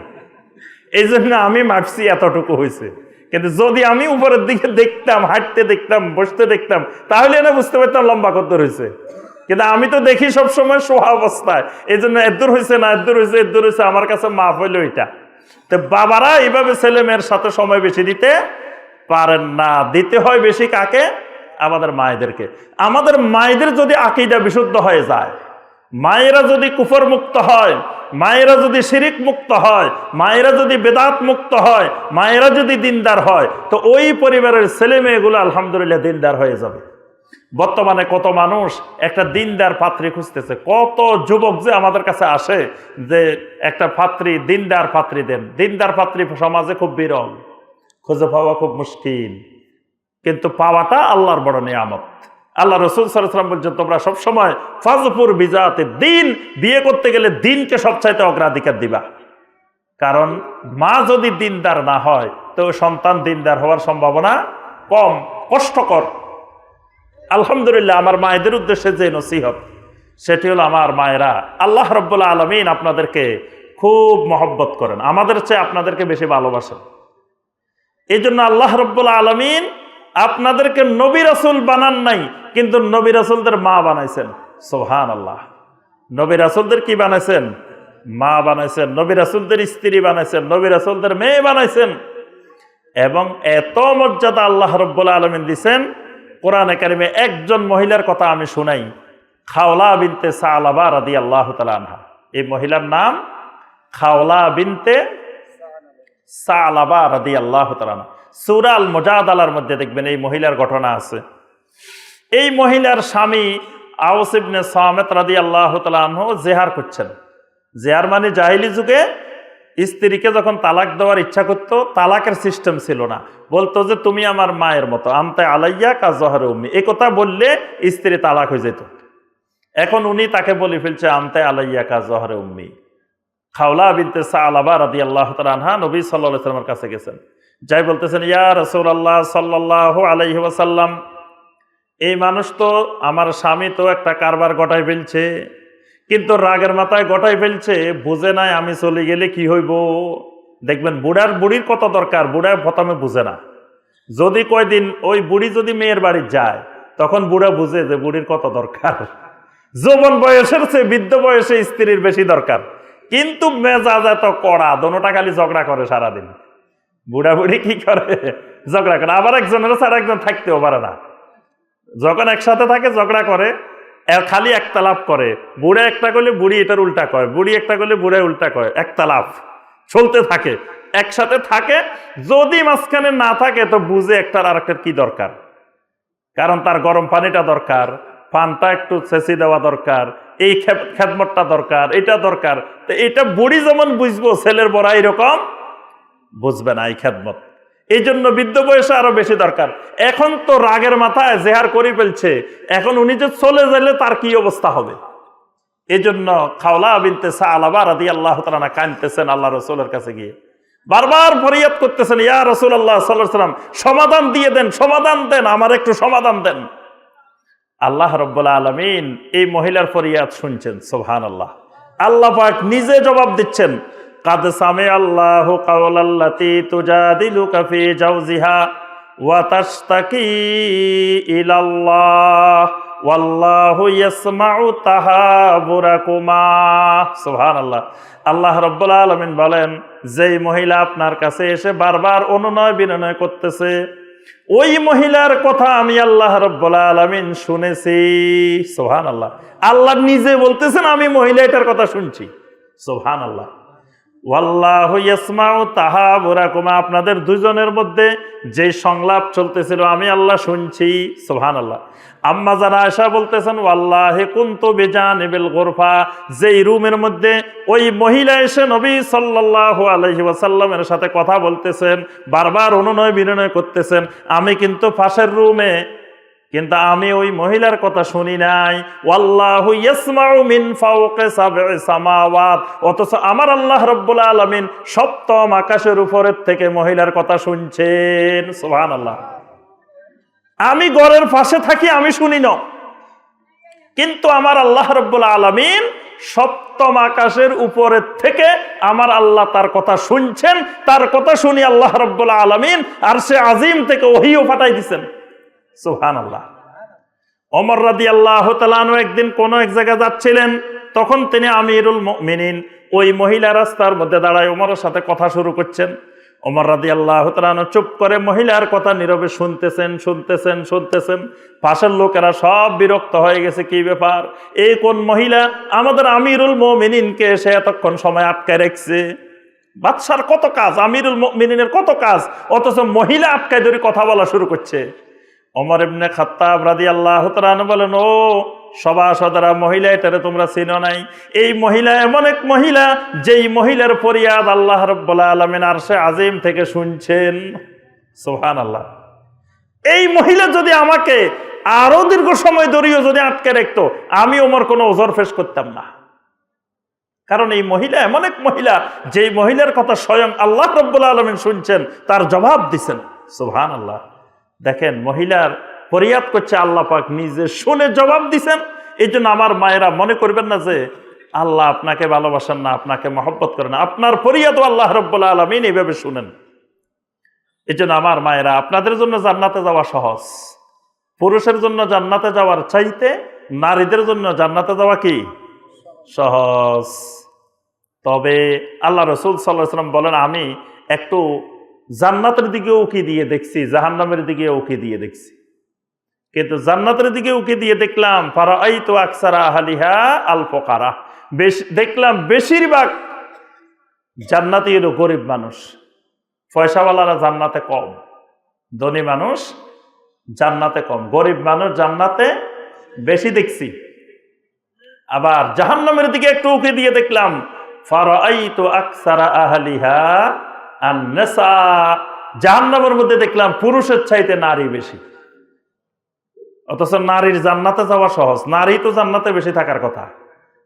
এই জন্য আমি মাপছি এতটুকু হয়েছে। কিন্তু যদি আমি উপরের দিকে দেখতাম, হাঁটতে দেখতাম, বসতে দেখতাম, তাহলে না বুঝতে পারতাম লম্বা কত হয়েছে। কিন্তু আমি তো দেখি সবসময় শোয়া অবস্থায়, এই জন্য এদূর হয়েছে না এদূর হয়েছে, এদূর হয়েছে, আমার কাছে মাপ হইলো এটা। তো বাবারা এইভাবে ছেলে মেয়ের সাথে সময় বেশি দিতে পারেন না, দিতে হয় বেশি কাকে? আমাদের মায়েদেরকে। আমাদের মায়েদের যদি আকীদা বিশুদ্ধ হয়ে যায়, মায়েরা যদি কুফর মুক্ত হয়, মায়েরা যদি শিরিক মুক্ত হয়, মায়েরা যদি বেদাত মুক্ত হয়, মায়েরা যদি দিনদার হয়, তো ওই পরিবারের ছেলে মেয়েগুলো আলহামদুলিল্লাহ দিনদার হয়ে যাবে। বর্তমানে কত মানুষ একটা দিনদার পাত্রী খুঁজতেছে, কত যুবক যে আমাদের কাছে আসে যে একটা পাত্রী, দিনদার পাত্রী দেন। দিনদার পাত্রী সমাজে খুব বিরল, খুঁজে পাওয়া খুব মুশকিল, কিন্তু পাওয়াটা আল্লাহর বড় নিয়ামত। আল্লাহ রাসূল সাল্লাল্লাহু আলাইহি ওয়াসাল্লাম বলছেন, তোমরা সবসময় ফাজফুর বিজাতে দিন, বিয়ে করতে গেলে দিনকে সবচাইতে অগ্রাধিকার দিবা। কারণ মা যদি দিনদার না হয় তো সন্তান দিনদার হওয়ার সম্ভাবনা কম, কষ্টকর। আলহামদুলিল্লাহ, আমার মায়েদের উদ্দেশ্যে যে নসিহত, সেটি হলো, আমার মায়েরা, আল্লাহ রাব্বুল আলামিন আপনাদেরকে খুব মহব্বত করেন, আমাদের চেয়ে আপনাদেরকে বেশি ভালোবাসেন। এই জন্য আল্লাহ রাব্বুল আলামিন আপনাদেরকে নবী রাসূল বানান নাই, কিন্তু নবী রাসূলদের মা বানাইছেন। সুবহানাল্লাহ। নবী রাসূলদের কি বানাইছেন? মা বানাইছেন। নবী রাসূলদের স্ত্রী বানাইছেন, নবী রাসূলদের মেয়ে বানাইছেন। এবং এত মর্যাদা আল্লাহ রাব্বুল আলামিন দিয়েছেন। কোরআনে কারিমে একজন মহিলার কথা আমি শুনাই, খাওলা বিনতে সালাবা রাদিয়াল্লাহু তাআলা আনহা। এই মহিলার নাম খাওলা বিনতে সালাবা রাদিয়াল্লাহু তাআলা আনহা। সূরা আল মুজাদালার মধ্যে দেখবেন এই মহিলার ঘটনা আছে। এই মহিলার স্বামী আওস ইবনে সামিত রাদিয়াল্লাহু তাআলা আনহু জেহার করছেন। জেহার মানে জাহিলি যুগে স্ত্রীকে যখন তালাক দেওয়ার ইচ্ছা করতো, তালাকের সিস্টেম ছিল না, বলতো যে তুমি আমার মায়ের মতো, আনতে আলাইয়া কা জহরে উম্মি। এই কথা বললে স্ত্রী তালাক হয়ে যেত। এখন উনি তাকে বলে ফেলছে আনতে আলাইয়া কা জহরে উম্মি। খাওলা বিনতে সালাবা রাদিয়াল্লাহু তাআলা আনহা নবী সাল্লাল্লাহু আলাইহি ওয়াসাল্লামের কাছে গেছেন, যাই বলতেছেন, ইয়া রাসূলুল্লাহ সাল্লাল্লাহু আলাইহি ওয়াসাল্লাম, এই মানুষ তো, আমার স্বামী তো একটা কারবার গটাই ফেলছে, কিন্তু রাগের মাথায় গটাই ফেলছে, বুঝে নাই আমি চলে গেলে কি হইব। দেখবেন বুড়ির কত দরকার, বুড়া প্রথমে বুঝে না। যদি কয়দিন ওই বুড়ি যদি মেয়ের বাড়ি যায়, তখন বুড়া বুঝে যে বুড়ির কত দরকার। যৌবন বয়সের চেয়ে বৃদ্ধ বয়সে স্ত্রীর বেশি দরকার, কিন্তু মেজাজ এত কড়া, দোনোটা খালি ঝগড়া করে সারাদিন। বুড়া বুড়ি কি করে? ঝগড়া করে। আবার একজনের ছাড়া একজন থাকতেও পারে না, যখন একসাথে থাকে ঝগড়া করে, খালি একতালাপ করে। বুড়া একটা করলে বুড়ি এটার উল্টা কয়, বুড়ি একটা করলে বুড়া উল্টা কয়, একতালাপ চলতে থাকে, একসাথে থাকে। যদি মাঝখানে না থাকে তো বুঝে একটার আর একটার কি দরকার, কারণ তার গরম পানিটা দরকার, পানটা একটু ছেঁচি দেওয়া দরকার, এই খেদমতটা দরকার, এটা দরকার। তো এটা বুড়ি যেমন বুঝবো, ছেলের বড় এরকম বুঝবে না এই খেদমত। এই জন্য বৃদ্ধ বয়সে আরো বেশি দরকার। এখন তো রাগের মাথায় জেহার করে ফেলছে, এখন উনি যে চলে গেলে তার কি অবস্থা হবে। এই জন্য খাওলা বিনতে সালাবা রাদিয়াল্লাহু তাআলা আনহা কাঁদতেছেন আল্লাহ রাসূলের কাছে গিয়ে, বারবার ফরিয়াদ করতেছেন, ইয়া রাসূলুল্লাহ সাল্লাল্লাহু আলাইহি ওয়াসাল্লাম, সমাধান দিয়ে দেন, সমাধান দেন, আমার একটু সমাধান দেন। আল্লাহ রাব্বুল আলামিন এই মহিলার ফরিয়াদ শুনছেন। সুবহানাল্লাহ। আল্লাহ পাক নিজে জবাব দিচ্ছেন, কাদ সামিআল্লাহু কাওলাল্লাতী তুজাদিলুকা ফী জাওজিহা ওয়া তাশতাকি ইলাল্লাহ ওয়াল্লাহু ইয়াসমাউ তাহাবুরাকুমা। সুবহানাল্লাহ। আল্লাহ রাব্বুল আলামিন বলেন, যেই মহিলা আপনার কাছে এসে বারবার অনুনয় বিনয় করতেছে, ওই মহিলার কথা আমি আল্লাহ রাব্বুল আলামিন শুনেছি। সুবহানাল্লাহ। আল্লাহ নিজে বলতেছেন, আমি মহিলা এটার কথা শুনছি। সুবহানাল্লাহ। ওয়াল্লাহু ইয়াসমাউ তাহাবুরাকুমা, আপনাদের দুজনের মধ্যে যে সংলাপ চলতেছিল আমি আল্লাহ শুনছি। সুবহানাল্লাহ। আম্মা জানা আয়েশা বলতেছেন, ওয়াল্লাহি কুনতু বিজানিবিল গুরফা, যেই রুমের মধ্যে ওই মহিলা এসে নবী সাল্লাল্লাহু আলাইহি ওয়াসাল্লামের সাথে কথা বলতেছেন, বারবার অনুনয় বিনয় করতেছেন, আমি কিন্তু পাশের রুমে, কিন্তু আমি ওই মহিলার কথা শুনি নাই। ওয়াল্লাহু ইয়াসমাউ মিন ফাওকি সাব'i সামাওয়াত, অথচ আমার আল্লাহ রাব্বুল আলামিন সপ্তম আকাশের উপরের থেকে মহিলার কথা শুনছেন। সুবহানাল্লাহ। আমি ঘরের পাশে থাকি, আমি শুনি না, কিন্তু আমার আল্লাহ রাব্বুল আলামিন সপ্তম আকাশের উপরের থেকে আমার আল্লাহ তার কথা শুনছেন। তার কথা শুনি আল্লাহ রাব্বুল আলামিন আরশে আজিম থেকে ওহীও পাঠাই দিয়েছেন। সুবহানাল্লাহ। ওমর রাদিয়াল্লাহু তাআলা আনহু একদিন কোন এক জায়গায় যাচ্ছিলেন, তখন তিনি আমিরুল মুমিনিন, ওই মহিলা রাস্তার মধ্যে দাঁড়ায় ওমরের সাথে কথা শুরু করছেন। ওমর রাদিয়াল্লাহু তাআলা আনহু চুপ করে মহিলার কথা নীরবে শুনতেছেন। পাশের লোকেরা সব বিরক্ত হয়ে গেছে, কি ব্যাপার, এই কোন মহিলা আমাদের আমিরুল মুমিনিনকে সে এতক্ষণ সময় আটকায় রাখছে। বাদশার কত কাজ, আমিরুল মুমিনিনের কত কাজ, অথচ মহিলা আটকায় ধরে কথা বলা শুরু করছে। ওমর ইবনে খাত্তাব রাদিয়াল্লাহু তাআলা আনহু বলেন, ও সভাসদেরা, মহিলা এটারে তোমরা চিনো নাই। এই মহিলা এমন এক মহিলা, যেই মহিলার ফরিয়াদ আল্লাহ রাব্বুল আলামিন আরশে আজিম থেকে শুনছেন। সুবহানাল্লাহ। এই মহিলা যদি আমাকে আরো দীর্ঘ সময় ধরেও যদি আটকে রাখতো, আমি ওমর কোনো ওজর পেশ করতাম না। কারণ এই মহিলা এমন এক মহিলা, যেই মহিলার কথা স্বয়ং আল্লাহ রাব্বুল আলামিন শুনছেন, তার জবাব দিছেন। সুবহানাল্লাহ। দেখেন, মহিলার ফরিয়াদ করছে, আল্লাহ পাক নিজে শুনে জবাব দিছেন। এই জন্য আমার মায়েরা মনে করবেন না যে আল্লাহ আপনাকে ভালোবাসেন না, আপনাকে মহব্বত করেন। আপনার ফরিয়াদও আল্লাহ রাব্বুল আলামিন এইভাবে শুনেন। এই জন্য আমার মায়েরা, আপনাদের জন্য জান্নাতে যাওয়া সহজ। পুরুষের জন্য জান্নাতে যাওয়ার চাইতে নারীদের জন্য জান্নাতে যাওয়া কি সহজ। তবে আল্লাহ রাসূল সাল্লাল্লাহু আলাইহি ওয়াসাল্লাম বলেন, আমি একটু জান্নাতের দিকে উকি দিয়ে দেখছি, জাহান্নামের দিকে উকি দিয়ে দেখছি। কিন্তু জান্নাতের দিকে উকি দিয়ে দেখলাম, ফারাআইতু আকসারা আহলিহা আল ফুকারা, দেখলাম বেশিরভাগ জান্নাতি হলো গরিব মানুষ। পয়সাওয়ালারা জান্নাতে কম, ধনী মানুষ জান্নাতে কম, গরিব মানুষ জান্নাতে বেশি দেখছি। আবার জাহান্নামের দিকে একটু উকি দিয়ে দেখলাম, ফারাআইতু আকসারা আহলিহা আন-নিসা, জাহান্নামের মধ্যে দেখলাম পুরুষের চাইতে নারী বেশি। অথচ নারীর জান্নাতে যাওয়া সহজ, নারী তো জান্নাতে বেশি থাকার কথা,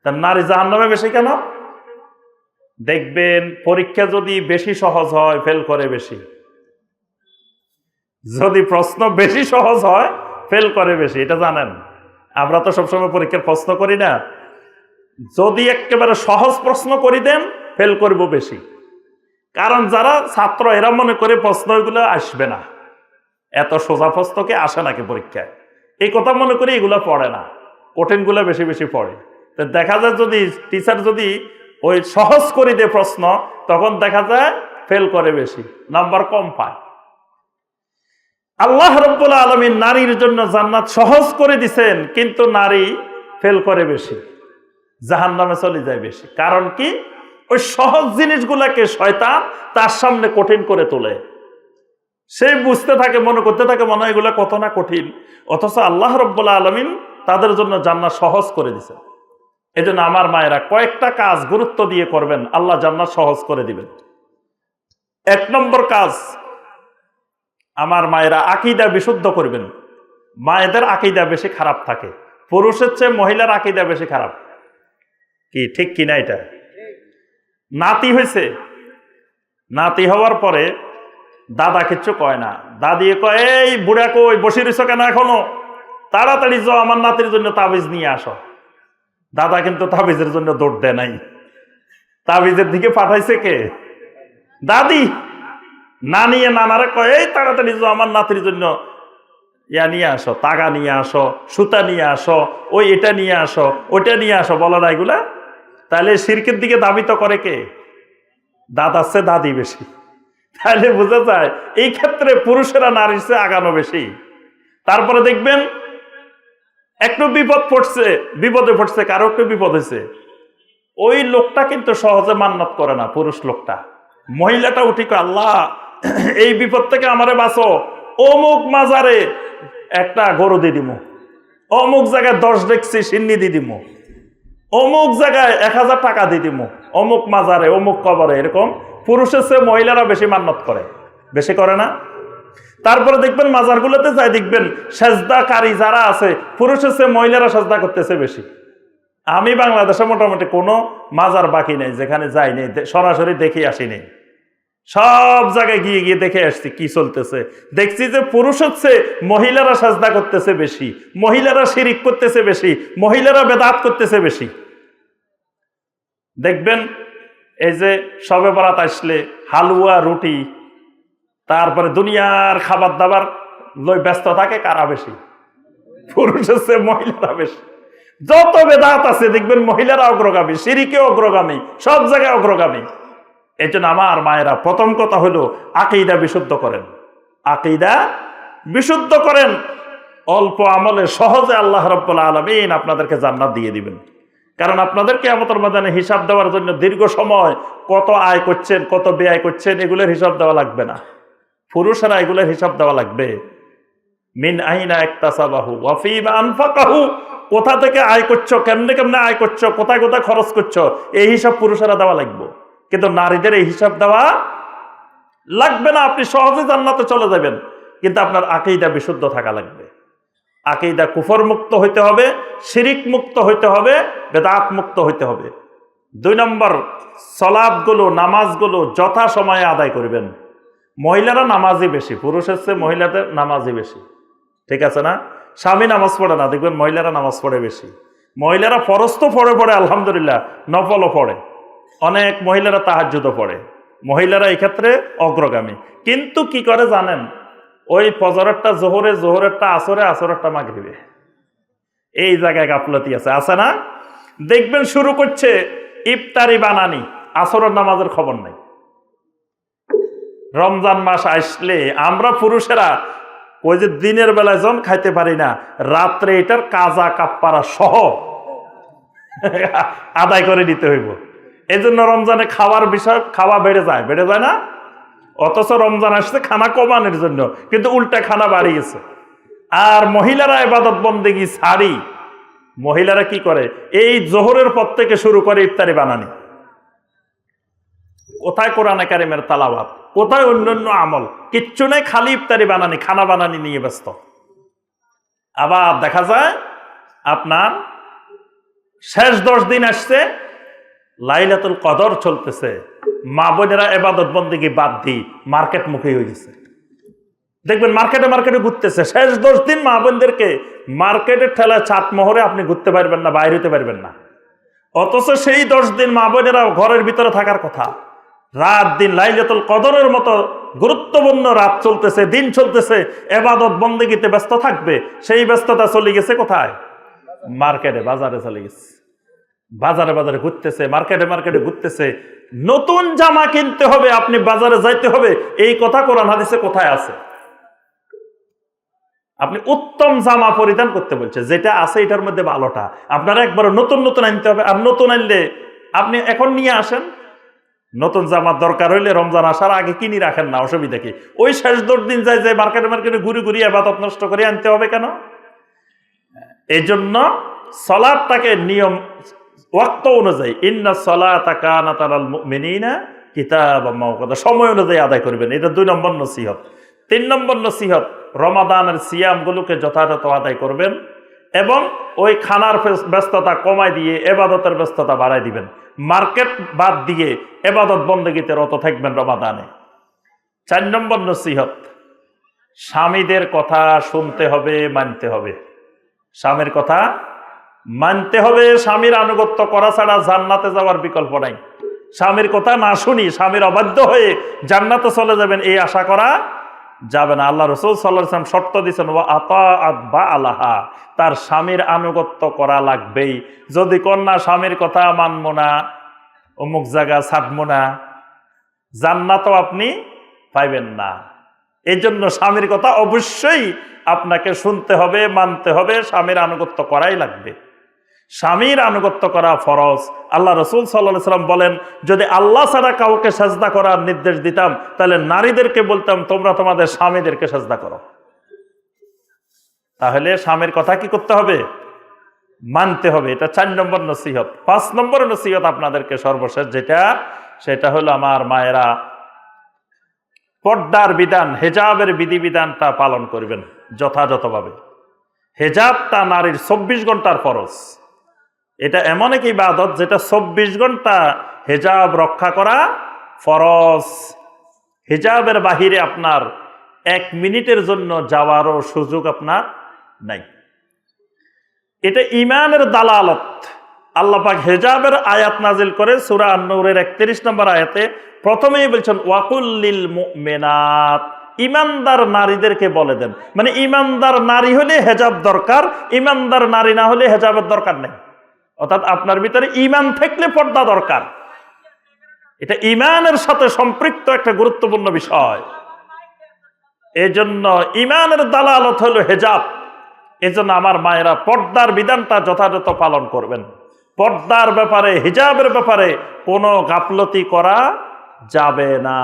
তার নারী জাহান্নামে বেশি কেন? দেখবেন, পরীক্ষা যদি বেশি সহজ হয় ফেল করে বেশি, যদি প্রশ্ন বেশি সহজ হয় ফেল করে বেশি। এটা জানেন, আমরা তো সবসময় পরীক্ষার প্রশ্ন করি না। যদি একেবারে সহজ প্রশ্ন করি দেন, ফেল করব বেশি। কারণ যারা ছাত্র, এরা মনে করে প্রশ্নগুলো আসবে না, এত সোজা প্রশ্নকে আসে নাকি পরীক্ষায়, এই কথা মনে করি এগুলো পড়ে না, কঠিনগুলো বেশি বেশি পড়ে। তো দেখা যায় যদি টিচার যদি ওই সহজ করে দেয় প্রশ্ন, তখন দেখা যায় ফেল করে বেশি, নাম্বার কম পায়। আল্লাহ রাব্বুল আলামিন নারীর জন্য জান্নাত সহজ করে দিছেন, কিন্তু নারী ফেল করে বেশি, জাহান্নামে চলে যায় বেশি। কারণ কি? ওই সহজ জিনিসগুলাকে শয়তান তার সামনে কঠিন করে তোলে। সে বুঝতে থাকে, মনে করতে থাকে, মনে হয় এগুলা কত না কঠিন, অথচ আল্লাহ রাব্বুল আলামিন তাদের জন্য জান্নাত সহজ করে দিছেন। এই জন্য আমার মায়েরা কয়েকটা কাজ গুরুত্ব দিয়ে করবেন, আল্লাহ জান্নাত সহজ করে দিবেন। 1 নম্বর কাজ, আমার মায়েরা আকীদা বিশুদ্ধ করবেন। মায়েদের আকীদা বেশি খারাপ থাকে, পুরুষের চেয়ে মহিলার আকীদা বেশি খারাপ। কি ঠিক কিনা? এটা নাতি হয়েছে, নাতি হওয়ার পরে দাদা কিচ্ছু কয় না, দাদি কয়, এই বুড়া কই বসে রইছ কেন এখনো, তাড়াতাড়ি যাও আমার নাতির জন্য তাবিজ নিয়ে আসো। দাদা কিন্তু তাবিজের জন্য দৌড় দেয় নাই, তাবিজের দিকে পাঠাইছে কে? দাদি। না নিয়ে নানারে কয়, এই তাড়াতাড়ি যাও আমার নাতির জন্য ইয়া নিয়ে আসো, তাগা নিয়ে আসো, সুতা নিয়ে আসো, ওই এটা নিয়ে আসো, ওইটা নিয়ে আসো, বলো না এগুলা? তাহলে শিরকের দিকে দাবিত করে কে? দাদার চেয়ে দাদি বেশি। তাহলে বোঝা যায় এই ক্ষেত্রে পুরুষেরা নারীর চেয়ে আগানো বেশি। তারপরে দেখবেন একটু বিপদে পড়ছে, কারো একটু বিপদ হয়েছে, ওই লোকটা কিন্তু সহজে মান্নাত করে না, পুরুষ লোকটা। মহিলাটা উঠি কয়, আল্লাহ এই বিপদ থেকে আমারে বাঁচো, অমুক মাজারে একটা গরু দিয়ে দিমু, অমুক জায়গায় 10 ডেকসি সিন্নি দিয়ে দিমু, অমুক জায়গায় 1000 টাকা দিয়ে দিমু, অমুক মাজারে অমুক কবরে। এরকম পুরুষের চেয়ে মহিলারা বেশি মান্নত করে, বেশি করে না? তারপরে দেখবেন মাজারগুলোতে যাই দেখবেন সেজদাকারী যারা আছে, পুরুষের চেয়ে মহিলারা সেজদা করতেছে বেশি। আমি বাংলাদেশে মোটামুটি কোনো মাজার বাকি নেই যেখানে যাই নেই, সরাসরি দেখে আসিনি। সব জায়গায় গিয়ে গিয়ে দেখে আসছি কি চলতেছে। দেখছি যে পুরুষের চেয়ে মহিলারা সেজদা করতেছে বেশি, মহিলারা শিরিক করতেছে বেশি, মহিলারা বেদাত করতেছে বেশি। দেখবেন এই যে শবে বরাত আসলে হালুয়া, রুটি, তারপরে দুনিয়ার খাবার দাবার লই ব্যস্ত থাকে কারা বেশি? পুরুষের চেয়ে মহিলারা বেশি। যত বেদাত আছে দেখবেন মহিলারা অগ্রগামী, শিরিকে অগ্রগামী, সব জায়গায় অগ্রগামী। এই জন্য আমার মায়েরা, প্রথম কথা হলো আকীদা বিশুদ্ধ করেন, আকীদা বিশুদ্ধ করেন। অল্প আমলে সহজে আল্লাহ রাব্বুল আলামিন আপনাদেরকে জান্নাত দিয়ে দিবেন। কারণ আপনাদের কিয়ামতের ময়দানে হিসাব দেওয়ার জন্য দীর্ঘ সময় কত আয় করছেন, কত ব্যয় করছেন, এগুলোর হিসাব দেওয়া লাগবে না। পুরুষেরা এগুলোর হিসাব দেওয়া লাগবে। মিন আইনা ইকতাসাবাহু ওয়া ফীমা আনফাকাহু, কোথা থেকে আয় করছো, কেমনে কেমনে আয় করছো, কোথায় কোথায় খরচ করছো, এই হিসাব পুরুষেরা দেওয়া লাগবে। কিন্তু নারীদের এই হিসাব দেওয়া লাগবে না। আপনি সহজে জান্নাতে চলে যাবেন, কিন্তু আপনার আকীদা বিশুদ্ধ থাকা লাগবে। আকীদা কুফর মুক্ত হইতে হবে, শিরিক মুক্ত হইতে হবে, বেদাত মুক্ত হইতে হবে। 2 নম্বর, সালাতগুলো, নামাজগুলো যথা সময়ে আদায় করবেন। মহিলারা নামাজই বেশি, পুরুষের চেয়ে মহিলাদের নামাজই বেশি, ঠিক আছে না? স্বামী নামাজ পড়ে না, দেখবেন মহিলারা নামাজ পড়ে বেশি। মহিলারা ফরজ তো পড়ে আলহামদুলিল্লাহ, নফলও পড়ে, অনেক মহিলারা তাহাজ্জুদও পড়ে, মহিলারা এই ক্ষেত্রে অগ্রগামী। কিন্তু কি করে জানেন? ওই ফজরেরটা জোহরে, জোহরেরটা আসরে, আসরেরটা মাগরিবে, এই জায়গায় গাফলতি আছে না? দেখবেন শুরু করছে ইফতারি বানানি, আসরের নামাজের খবর নাই। রমজান মাস আসলে আমরা পুরুষেরা ওই যে দিনের বেলায় জন খাইতে পারি না, রাত্রে এটার কাজা কাপ্পারা সহ আদায় করে নিতে হইব। এই জন্য রমজানে খাওয়ার বিষয়, খাওয়া বেড়ে যায় না? অথচ রমজান আসছে খানা কমানোর জন্য, কিন্তু উল্টা খানা বাড়ি গেছে। আর মহিলারা ইবাদত বন্দেগী ছাড়ি, মহিলারা কি করে? এই জোহরের পর থেকে শুরু করে ইফতারি বানানি। কোথায় কোরআনে কারিমের তালাওয়াত, কোথায় অন্যান্য আমল, কিচ্ছু নেই, খালি ইফতারি বানানি, খানা বানানি নিয়ে ব্যস্ত। আবার দেখা যায় আপনার শেষ 10 দিন আসছে, লাইলাতুল কদর চলতেছে, মা বোনেরা ইবাদত বন্দেগী বাদ দিয়ে মার্কেট মুখী হয়ে গেছে। দেখবেন মার্কেটে ঘুরতেছে। শেষ 10 দিন মা বোনদেরকে মার্কেটের ঠেলায় চাটমোহরে আপনি ঘুরতে পারবেন না, বাইরে হতে পারবেন না। অথচ সেই 10 দিন মা বোনেরা ঘরের ভিতরে থাকার কথা। রাত দিন লাইলাতুল কদরের মতো গুরুত্বপূর্ণ রাত চলতেছে, দিন চলতেছে, ইবাদত বন্দেগীতে ব্যস্ত থাকবে। সেই ব্যস্ততা চলে গেছে কোথায়? মার্কেটে, বাজারে চলে গেছে। বাজারে ঘুরতেছে, মার্কেটে ঘুরতেছে। নতুন জামা কিনতে হবে, আপনি বাজারে যাইতে হবে, এই কথা কোরআন হাদিসে কোথায় আছে? আপনি উত্তম জামা পরিধান করতে বলছে, যেটা আছে এটার মধ্যে ভালোটা আপনারা একবার নতুন আনতে হবে। আর নতুন আনলে আপনি এখন নিয়ে আসেন, নতুন জামার দরকার হইলে রমজান আসার আগে কিনে রাখেন না, অসুবিধা কি? ওই শেষ 10 দিন যায় মার্কেটে ঘুরি ইবাদত নষ্ট করে আনতে হবে কেন? এই জন্য সালাতটাকে নিয়ম ওয়াক্ত অনুযায়ী, ইন্না সালাতা কানাত আলাল মুমিনিনা কিতাবাম মাওকুতা, সময় অনুযায়ী আদায় করবেন। এটা 2 নম্বর নসিহত। 3 নম্বর নসিহত, রমাদানের সিয়ামগুলোকে যথাযথ আদায় করবেন এবং ওই খানার ব্যস্ততা কমাই দিয়ে ইবাদতের ব্যস্ততা বাড়াই দিবেন। মার্কেট বাদ দিয়ে ইবাদত বন্দেগীতে রত থাকবেন রমাদানে। 4 নম্বর নসিহত, স্বামীদের কথা শুনতে হবে, মানতে হবে। স্বামীর কথা মানতে হবে, স্বামীর আনুগত্য করা ছাড়া জান্নাতে যাওয়ার বিকল্প নাই। স্বামীর কথা না শুনি স্বামীর অবাধ্য হয়ে জান্নাতে চলে যাবেন, এই আশা করা যাবে না। আল্লাহ রাসূল সাল্লাল্লাহু আলাইহি ওয়াসাল্লাম শর্ত দিয়েছেন, ওয়া আতাআত বালাহা, তার স্বামীর আনুগত্য করা লাগবেই। যদি কন্যা স্বামীর কথা মানবো না, অমুক জায়গা ছাড়বো না, জান্নাতও আপনি পাইবেন না। এই জন্য স্বামীর কথা অবশ্যই আপনাকে শুনতে হবে, মানতে হবে, স্বামীর আনুগত্য করাই লাগবে। স্বামীর আনুগত্য করা ফরজ। আল্লাহ রাসূল সাল্লাল্লাহু আলাইহি ওয়াসাল্লাম বলেন, যদি আল্লাহ ছাড়া কাউকে সেজদা করার নির্দেশ দিতাম, তাহলে নারীদেরকে বলতাম তোমরা তোমাদের স্বামীদেরকে সেজদা করো। তাহলে স্বামীর কথা কি করতে হবে? মানতে হবে। এটা 4 নম্বর নসিহত। 5 নম্বর নসিহত আপনাদেরকে সর্বশেষ যেটা, সেটা হলো আমার মায়েরা, পর্দার বিধান, হেজাবের বিধিবিধানটা পালন করবেন যথাযথভাবে। হেজাবটা নারীর 24 ঘন্টার ফরজ। এটা এমন এক ইবাদত যেটা 24 ঘন্টা হেজাব রক্ষা করা ফরজ। হেজাবের বাহিরে আপনার 1 মিনিটের জন্য যাওয়ারও সুযোগ আপনার নাই। এটা ঈমানের দালালত। আল্লাহ পাক হেজাবের আয়াত নাজিল করে সূরা আন-নূরের 31 নম্বর আয়াতে প্রথমেই বলছেন, ওয়াকুল লিল মুমিনাত, ইমানদার নারীদেরকে বলে দেন। মানে ইমানদার নারী হলে হেজাব দরকার, ইমানদার নারী না হলে হেজাবের দরকার নেই। অর্থাৎ আপনার ভিতরে ঈমান থাকলে পর্দা দরকার। এটা ঈমানের সাথে সম্পৃক্ত একটা গুরুত্বপূর্ণ বিষয়। এজন্য ঈমানের দালালত হলো হিজাব। এজন্য আমার মায়েরা পর্দার বিধানটা যথাযথ পালন করবেন। পর্দার ব্যাপারে, হিজাবের ব্যাপারে কোনো গাফলতি করা যাবে না।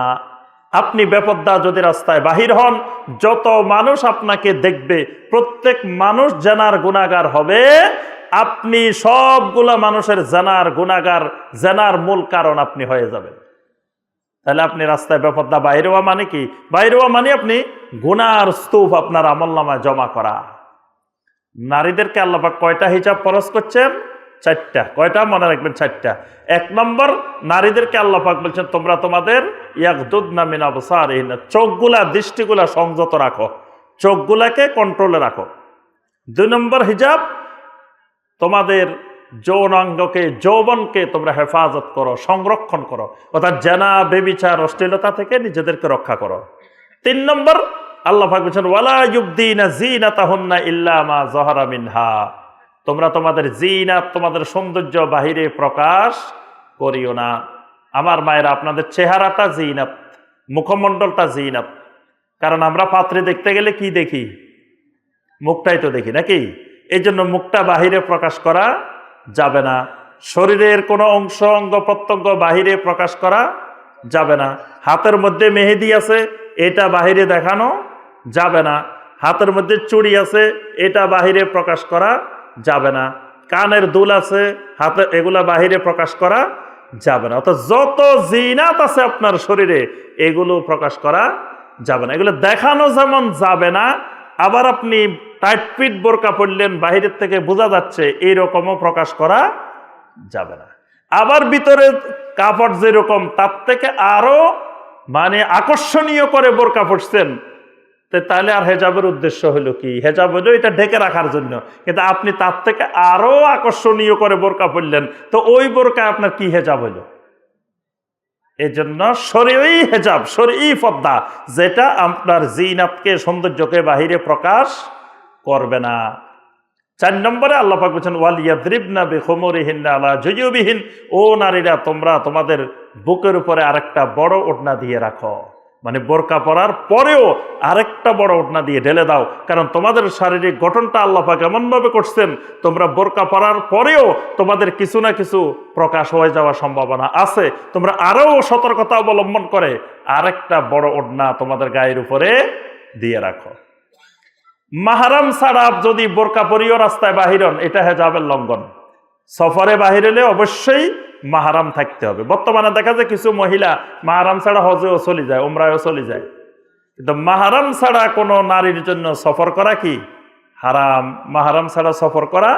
আপনি বেপর্দা যদি রাস্তায় বাহির হন, যত মানুষ আপনাকে দেখবে, প্রত্যেক মানুষ জেনার গুনাহগার হবে। আপনি সবগুলা মানুষের জেনার গুনাহগার, জেনার মূল কারণ আপনি হয়ে যাবেন। তাহলে আপনি রাস্তায় বেপর্দা বাইরে হওয়া মানে কি? বাইরে হওয়া মানে আপনি গুনার স্তূপ আপনার আমলনামায় জমা করা। নারীদেরকে আল্লাহ পাক কয়টা হিজাব ফরজ করছেন? 4টা। কয়টা? মনে রাখবেন, 4টা। 1 নম্বর, নারীদেরকে আল্লাহ পাক বলছেন তোমরা তোমাদের ইয়াগদুদনা মিন আবসারিহিন্না, চোখগুলা, দৃষ্টিগুলা সংযত রাখো, চোখগুলাকে কন্ট্রোলে রাখো। 2 নম্বর হিজাব, তোমাদের যৌনাঙ্গকে, যৌবনকে তোমরা হেফাজত করো, সংরক্ষণ করো, অর্থাৎ জেনা, বেবিচার, অশ্লীলতা থেকে নিজেদেরকে রক্ষা করো। 3 নম্বর, আল্লাহ পাক বলেছেন ওয়ালা ইউবদিনা যিনাতাহুন্না ইল্লা মা যাহারা মিনহা, তোমরা তোমাদের জিনাত, তোমাদের সৌন্দর্য বাহিরে প্রকাশ করিও না। আমার মায়েরা, আপনাদের চেহারাটা জিনাত, মুখমণ্ডলটা জিনাত। কারণ আমরা পাত্রে দেখতে গেলে কি দেখি? মুখটাই তো দেখি, নাকি? এই জন্য মুখটা বাহিরে প্রকাশ করা যাবে না। শরীরের কোনো অংশ, অঙ্গ প্রত্যঙ্গ বাহিরে প্রকাশ করা যাবে না। হাতের মধ্যে মেহেদি আছে, এটা বাহিরে দেখানো যাবে না। হাতের মধ্যে চুড়ি আছে, এটা বাহিরে প্রকাশ করা যাবে না। কানের দুল আছে হাতে, এগুলা বাহিরে প্রকাশ করা যাবে না। অর্থাৎ যত জিনাত আছে আপনার শরীরে, এগুলো প্রকাশ করা যাবে না। এগুলো দেখানো যেমন যাবে না, আবার আপনি টাইট ফিট বোরকা পরলেন, বাহিরের থেকে বোঝা যাচ্ছে, এইরকমও প্রকাশ করা যাবে না। আবার ভিতরে কাপড় যেরকম, তার থেকে আরো আকর্ষণীয় করে বোরকা পরছেন, তাহলে আর হেজাবের উদ্দেশ্য হলো কি? হেজাব হলো এটা ঢেকে রাখার জন্য, কিন্তু আপনি তার থেকে আরো আকর্ষণীয় করে বোরকা পরলেন, তো ওই বোরকা আপনার কি হেজাব হলো? এই জন্য শরঈ হেজাব, শরঈ পর্দা, যেটা আপনার জিনাতকে, সৌন্দর্যকে বাহিরে প্রকাশ করবে না। 4 নম্বরে আল্লাহ পাক বলেছেন ওয়ালিয়াদরিবনা বিখুমুরিহিন্না আলা জুয়ুবিহিন, ও নারীরা তোমরা তোমাদের বুকের উপরে আরেকটা বড় ওড়না দিয়ে রাখো। মানে বোরকা পরার পরেও আরেকটা বড় ওড়না দিয়ে ঢেলে দাও। কারণ তোমাদের শারীরিক গঠনটা আল্লাহ পাক এমনভাবে করছেন, তোমরা বোরকা পরার পরেও তোমাদের কিছু না কিছু প্রকাশ হয়ে যাওয়ার সম্ভাবনা আছে। তোমরা আরও সতর্কতা অবলম্বন করে আরেকটা বড় ওড়না তোমাদের গায়ের উপরে দিয়ে রাখো। মাহরাম ছাড়া যদি বোরকা পরিও রাস্তায় বাহির হন, এটা হেজাবের লঙ্ঘন। সফরে বাহির হলে অবশ্যই মাহরাম থাকতে হবে। বর্তমানে দেখা যায় কিছু মহিলা মাহরাম ছাড়া হজেও চলে যায়, উমরায়ও চলে যায়, কিন্তু মাহরাম ছাড়া কোনো নারীর জন্য সফর করা কি হারাম। মাহরাম ছাড়া সফর করা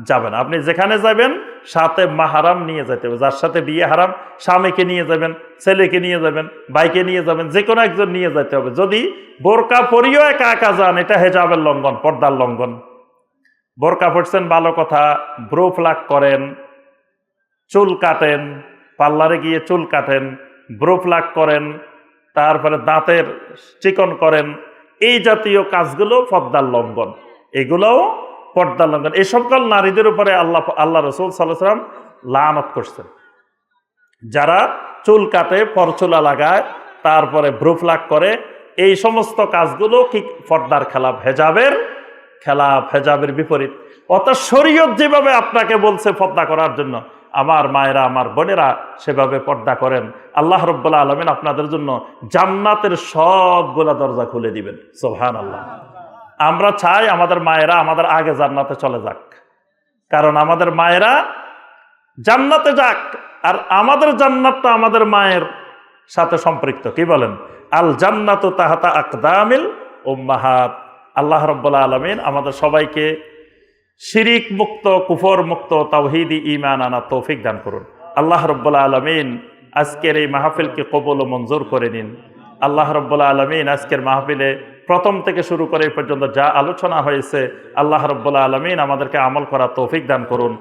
যাবে না। আপনি যেখানে যাবেন সাথে মাহরাম নিয়ে যেতে হবে। যার সাথে বিয়ে হারাম, স্বামীকে নিয়ে যাবেন, ছেলেকে নিয়ে যাবেন, ভাইকে নিয়ে যাবেন, যে কোনো একজন নিয়ে যেতে হবে। যদি বোরকা পরিও একা একা যান, এটা হেজাবের লঙ্ঘন, পর্দার লঙ্ঘন। বোরকা পড়ছেন ভালো কথা, ব্রো প্লাক করেন, চুল কাটেন, পার্লারে গিয়ে চুল কাটেন, ব্রো প্লাক করেন, তারপরে দাঁতের চিকন করেন, এই জাতীয় কাজগুলো পর্দার লঙ্ঘন, এগুলোও পর্দার লঙ্ঘন। এই সকল নারীদের উপরে আল্লাহ রসুল সাল্লাল্লাহু আলাইহি ওয়াসাল্লাম লানত করছেন। যারা চুল কাটে, পরচুলা লাগায়, তারপরে ব্রু প্লাক করে, এই সমস্ত কাজগুলো কি পর্দার খেলাফ, হেজাবের খেলাফ, হেজাবের বিপরীত। অর্থাৎ শরীয়ত যেভাবে আপনাকে বলছে পর্দা করার জন্য, আমার মায়েরা, আমার বোনেরা সেভাবে পর্দা করেন। আল্লাহ রাব্বুল আলামিন আপনাদের জন্য জান্নাতের সবগুলা দরজা খুলে দিবেন। সুবহানাল্লাহ। আমরা চাই আমাদের মায়েরা আমাদের আগে জান্নাতে চলে যাক, কারণ আমাদের মায়েরা জান্নাতে যাক, আর আমাদের জান্নাতটা আমাদের মায়ের সাথে সম্পৃক্ত। কি বলেন? আল জান্নাতু তাহতা আকদামিল উম্মাহাত। আল্লাহ রাব্বুল আলামিন আমাদের সবাইকে শিরিক মুক্ত, কুফর মুক্ত, তাওহীদি ঈমান আনা তৌফিক দান করুন। আল্লাহ রাব্বুল আলামিন আজকের এই মাহফিলকে কবুল ও মঞ্জুর করে নিন। আল্লাহ রাব্বুল আলামিন আজকের মাহফিলে প্রথম থেকে শুরু করে এই পর্যন্ত যা আলোচনা হয়েছে, আল্লাহ রাব্বুল আলামিন আমাদেরকে আমল করার তৌফিক দান করুন।